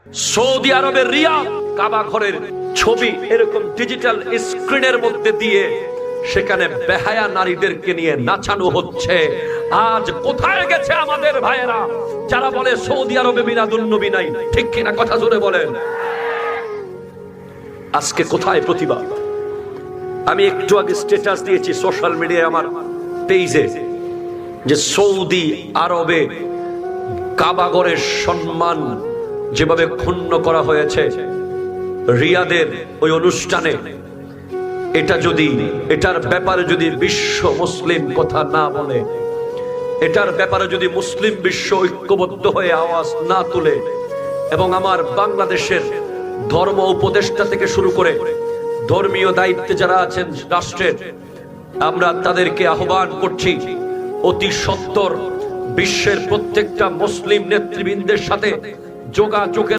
Saudi আরবের রিয়াদ কাবা ঘরের ছবি এরকম ডিজিটাল স্ক্রিনের মধ্যে দিয়ে সেখানে বেহায়া নারীদেরকে নিয়ে নাচানো হচ্ছে। আজ কোথায় গেছে আমাদের ভাইয়েরা যারা বলে সৌদি আরবে মিলাদুন নবী নাই? ঠিক কিনা কথা জোরে বলেন। আজকে কোথায় প্রতিবাদ? আমি একটু আগে স্ট্যাটাস দিয়েছি সোশ্যাল মিডিয়ায় আমার পেজে যে সৌদি আরবে কাবাগরের সম্মান যেভাবে ক্ষুণ্ণ করা হয়েছে রিয়াদের ওই অনুষ্ঠানে, এটার ব্যাপারে যদি বিশ্ব মুসলিম কথা না বলে, এটার ব্যাপারে যদি মুসলিম বিশ্ব ঐক্যবদ্ধ হয়ে আওয়াজ না তুলে, এবং আমার বাংলাদেশের ধর্ম উপদেষ্টা থেকে শুরু করে ধর্মীয় দায়িত্বে যারা আছেন রাষ্ট্রের, আমরা তাদেরকে আহ্বান করছি অতি সত্বর বিশ্বের প্রত্যেকটা মুসলিম নেতৃবৃন্দের সাথে যোগাযোগের